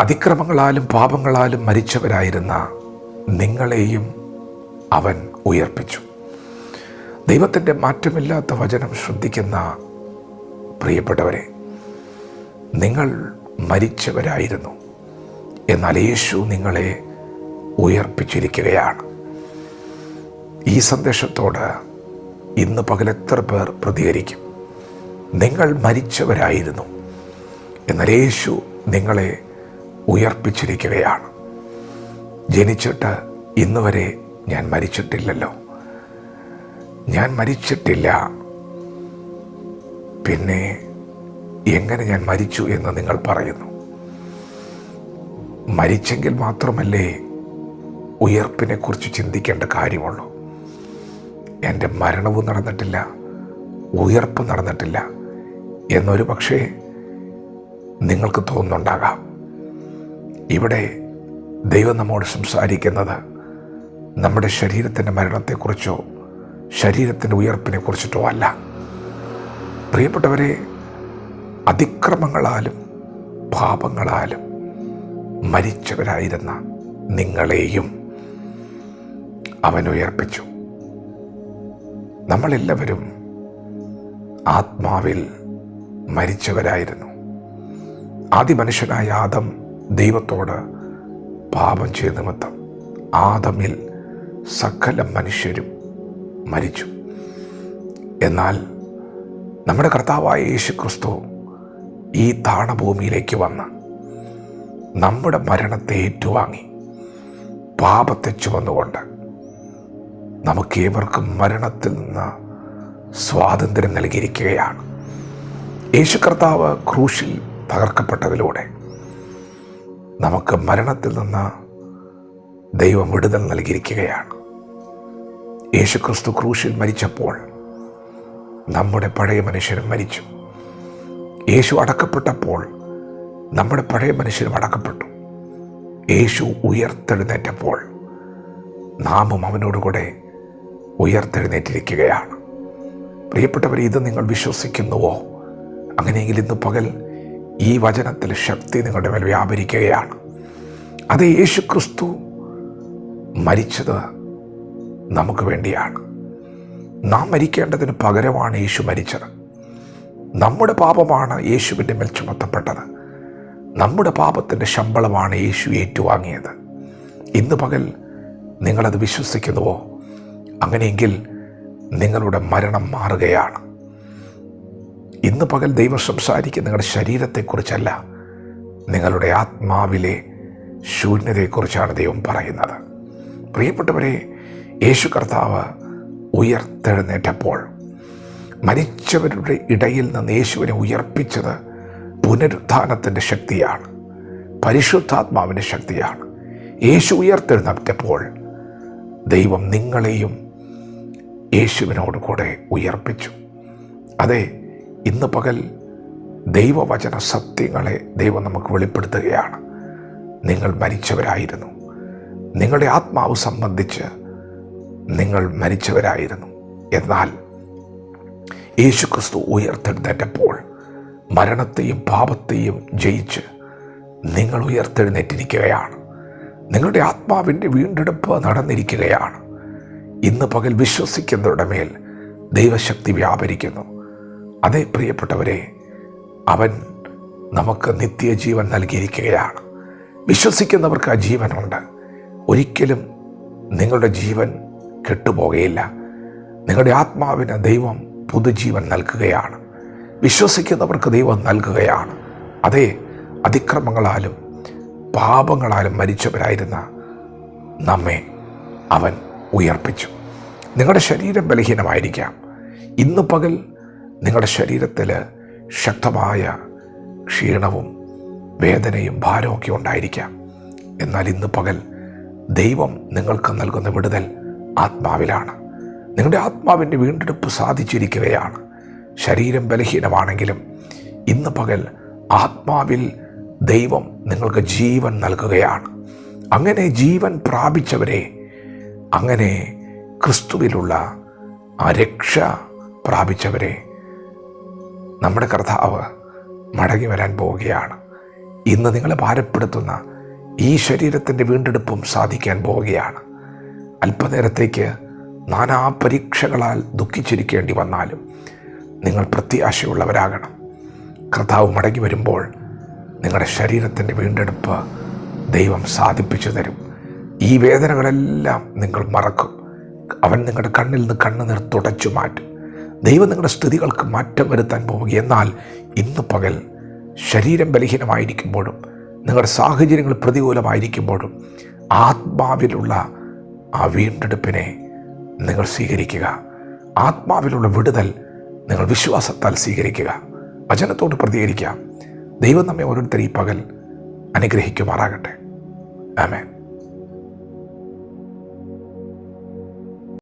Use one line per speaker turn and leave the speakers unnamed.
അതിക്രമങ്ങളാലും പാപങ്ങളാലും മരിച്ചവരായിരുന്ന നിങ്ങളെയും അവൻ ഉയർപ്പിച്ചു. ദൈവത്തിൻ്റെ മാറ്റമില്ലാത്ത വചനം ശ്രദ്ധിക്കുന്ന പ്രിയപ്പെട്ടവരെ, നിങ്ങൾ മരിച്ചവരായിരുന്നു, എന്നാൽ യേശു നിങ്ങളെ ഉയർപ്പിച്ചിരിക്കുകയാണ്. ഈ സന്ദേശത്തോട് ഇന്ന് പകൽ എത്ര പേർ പ്രതികരിക്കും? നിങ്ങൾ മരിച്ചവരായിരുന്നു, എന്നാൽ യേശു നിങ്ങളെ ഉയർപ്പിച്ചിരിക്കുകയാണ്. ജനിച്ചിട്ട് ഇന്ന് വരെ ഞാൻ മരിച്ചിട്ടില്ലല്ലോ, ഞാൻ മരിച്ചിട്ടില്ല, പിന്നെ എങ്ങനെ ഞാൻ മരിച്ചു എന്ന് നിങ്ങൾ പറയുന്നു. മരിച്ചെങ്കിൽ മാത്രമല്ലേ ഉയർപ്പിനെക്കുറിച്ച് ചിന്തിക്കേണ്ട കാര്യമുള്ളൂ. എൻ്റെ മരണവും നടന്നിട്ടില്ല, ഉയർപ്പ് നടന്നിട്ടില്ല എന്നൊരു പക്ഷേ നിങ്ങൾക്ക് തോന്നുന്നുണ്ടാകാം. ഇവിടെ ദൈവം നമ്മോട് സംസാരിക്കുന്നത് നമ്മുടെ ശരീരത്തിൻ്റെ മരണത്തെക്കുറിച്ചോ ശരീരത്തിൻ്റെ ഉയർപ്പിനെക്കുറിച്ചിട്ടോ അല്ല. പ്രിയപ്പെട്ടവരെ, അതിക്രമങ്ങളാലും പാപങ്ങളാലും മരിച്ചവരായിരുന്ന നിങ്ങളെയും അവൻ ഉയർപ്പിച്ചു. നമ്മളെല്ലാവരും ആത്മാവിൽ മരിച്ചവരായിരുന്നു. ആദ്യ മനുഷ്യനായ ആദം ദൈവത്തോട് പാപം ചെയ്ത നിമിത്തം ആദമിൽ സകല മനുഷ്യരും മരിച്ചു. എന്നാൽ നമ്മുടെ കർത്താവായ യേശു ക്രിസ്തു ഈ താണഭൂമിയിലേക്ക് വന്ന് നമ്മുടെ മരണത്തെ ഏറ്റുവാങ്ങി പാപത്തെ ചുമന്നുകൊണ്ട് നമുക്കേവർക്കും മരണത്തിൽ നിന്ന് സ്വാതന്ത്ര്യം നൽകിയിരിക്കുകയാണ്. യേശു കർത്താവ് ക്രൂശിൽ തകർക്കപ്പെട്ടതിലൂടെ നമുക്ക് മരണത്തിൽ നിന്ന് ദൈവം വിടുതൽ നൽകിയിരിക്കുകയാണ്. യേശു ക്രിസ്തു ക്രൂശിൽ മരിച്ചപ്പോൾ നമ്മുടെ പഴയ മനുഷ്യനും മരിച്ചു. യേശു അടക്കപ്പെട്ടപ്പോൾ നമ്മുടെ പഴയ മനുഷ്യനും അടക്കപ്പെട്ടു. യേശു ഉയർത്തെഴുന്നേറ്റപ്പോൾ നാമും അവനോടുകൂടെ ഉയർത്തെഴുന്നേറ്റിരിക്കുകയാണ്. പ്രിയപ്പെട്ടവരെ, ഇത് നിങ്ങൾ വിശ്വസിക്കുന്നുവോ? അങ്ങനെയെങ്കിൽ ഇന്ന് പകൽ ഈ വചനത്തിൽ ശക്തി നിങ്ങളുടെ മേൽ വ്യാപരിക്കുകയാണ്. അത് യേശു ക്രിസ്തു മരിച്ചത് നമുക്ക് വേണ്ടിയാണ്. നാം മരിക്കേണ്ടതിന് പകരമാണ് യേശു മരിച്ചത്. നമ്മുടെ പാപമാണ് യേശുവിൻ്റെ മേൽ ചുമത്തപ്പെട്ടത്. നമ്മുടെ പാപത്തിൻ്റെ ശമ്പളമാണ് യേശു ഏറ്റുവാങ്ങിയത്. ഇന്ന് പകൽ നിങ്ങളത് വിശ്വസിക്കുന്നുവോ? അങ്ങനെയെങ്കിൽ നിങ്ങളുടെ മരണം മാറുകയാണ്. ഇന്ന് പകൽ ദൈവം സംസാരിക്കുന്ന നിങ്ങളുടെ ശരീരത്തെക്കുറിച്ചല്ല, നിങ്ങളുടെ ആത്മാവിലെ ശൂന്യതയെക്കുറിച്ചാണ് ദൈവം പറയുന്നത്. പ്രിയപ്പെട്ടവരെ, യേശു കർത്താവ് ഉയർത്തെഴുന്നേറ്റപ്പോൾ മരിച്ചവരുടെ ഇടയിൽ നിന്ന് യേശുവിനെ ഉയർപ്പിച്ചത് പുനരുത്ഥാനത്തിൻ്റെ ശക്തിയാണ്, പരിശുദ്ധാത്മാവിൻ്റെ ശക്തിയാണ്. യേശു ഉയർത്തെഴുന്നേറ്റപ്പോൾ ദൈവം നിങ്ങളെയും യേശുവിനോട് കൂടെ ഉയർപ്പിച്ചു. അതെ, ഇന്ന് പകൽ ദൈവവചന സത്യങ്ങളെ ദൈവം നമുക്ക് വെളിപ്പെടുത്തുകയാണ്. നിങ്ങൾ മരിച്ചവരായിരുന്നു. നിങ്ങളുടെ ആത്മാവ് സംബന്ധിച്ച് നിങ്ങൾ മരിച്ചവരായിരുന്നു. എന്നാൽ യേശു ക്രിസ്തു ഉയർത്തെഴുന്നേറ്റപ്പോൾ മരണത്തെയും പാപത്തെയും ജയിച്ച് നിങ്ങൾ ഉയർത്തെഴുന്നേറ്റിരിക്കുകയാണ്. നിങ്ങളുടെ ആത്മാവിൻ്റെ വീണ്ടെടുപ്പ് നടന്നിരിക്കുകയാണ്. ഇന്ന് പകൽ വിശ്വസിക്കുന്നവരുടെ മേൽ ദൈവശക്തി വ്യാപരിക്കുന്നു. അതേ പ്രിയപ്പെട്ടവരെ, അവൻ നമുക്ക് നിത്യജീവൻ നൽകിയിരിക്കുകയാണ്. വിശ്വസിക്കുന്നവർക്ക് ആ ജീവനുണ്ട്. ഒരിക്കലും നിങ്ങളുടെ ജീവൻ കെട്ടുപോകുകയില്ല. നിങ്ങളുടെ ആത്മാവിന് ദൈവം പുതുജീവൻ നൽകുകയാണ്. വിശ്വസിക്കുന്നവർക്ക് ദൈവം നൽകുകയാണ്. അതേ, അതിക്രമങ്ങളാലും പാപങ്ങളാലും മരിച്ചവരായിരുന്ന നമ്മെ അവൻ ഉയർപ്പിച്ചു. നിങ്ങളുടെ ശരീരം ബലഹീനമായിരിക്കാം. ഇന്ന് പകൽ നിങ്ങളുടെ ശരീരത്തിൽ ശക്തമായ ക്ഷീണവും വേദനയും ഭാരമൊക്കെ ഉണ്ടായിരിക്കാം. എന്നാൽ ഇന്ന് പകൽ ദൈവം നിങ്ങൾക്ക് നൽകുന്ന വിടുതൽ ആത്മാവിലാണ്. നിങ്ങളുടെ ആത്മാവിൻ്റെ വീണ്ടെടുപ്പ് സാധിച്ചിരിക്കുകയാണ്. ശരീരം ബലഹീനമാണെങ്കിലും ഇന്ന് പകൽ ആത്മാവിൽ ദൈവം നിങ്ങൾക്ക് ജീവൻ നൽകുകയാണ്. അങ്ങനെ ജീവൻ പ്രാപിച്ചവരെ, അങ്ങനെ ക്രിസ്തുവിലുള്ള ആ രക്ഷ പ്രാപിച്ചവരെ നമ്മുടെ കർത്താവ് മടങ്ങി വരാൻ പോവുകയാണ്. ഇന്ന് നിങ്ങളെ ഭാരപ്പെടുത്തുന്ന ഈ ശരീരത്തിൻ്റെ വീണ്ടെടുപ്പും സാധിക്കാൻ പോവുകയാണ്. അല്പനേരത്തേക്ക് നാനാ പരീക്ഷകളാൽ ദുഃഖിച്ചിരിക്കേണ്ടി വന്നാലും നിങ്ങൾ പ്രത്യാശയുള്ളവരാകണം. കർത്താവ് മടങ്ങി വരുമ്പോൾ നിങ്ങളുടെ ശരീരത്തിൻ്റെ വീണ്ടെടുപ്പ് ദൈവം സാധിപ്പിച്ചു തരും. ഈ വേദനകളെല്ലാം നിങ്ങൾ മറക്കും. അവൻ നിങ്ങളുടെ കണ്ണിൽ നിന്ന് കണ്ണുനീർ തുടച്ചു മാറ്റും. ദൈവം നിങ്ങളുടെ സ്ഥിതികൾക്ക് മാറ്റം വരുത്താൻ പോവുക. എന്നാൽ ഇന്ന് പകൽ ശരീരം ബലഹീനമായിരിക്കുമ്പോഴും നിങ്ങളുടെ സാഹചര്യങ്ങൾ പ്രതികൂലമായിരിക്കുമ്പോഴും ആത്മാവിലുള്ള ആ വീണ്ടെടുപ്പിനെ നിങ്ങൾ സ്വീകരിക്കുക. ആത്മാവിലുള്ള വിടുതൽ നിങ്ങൾ വിശ്വാസത്താൽ സ്വീകരിക്കുക. വചനത്തോട് പ്രതികരിക്കാം. ദൈവം നമ്മെ ഓരോരുത്തരും ഈ പകൽ അനുഗ്രഹിക്കുമാറാകട്ടെ. ആമേൻ.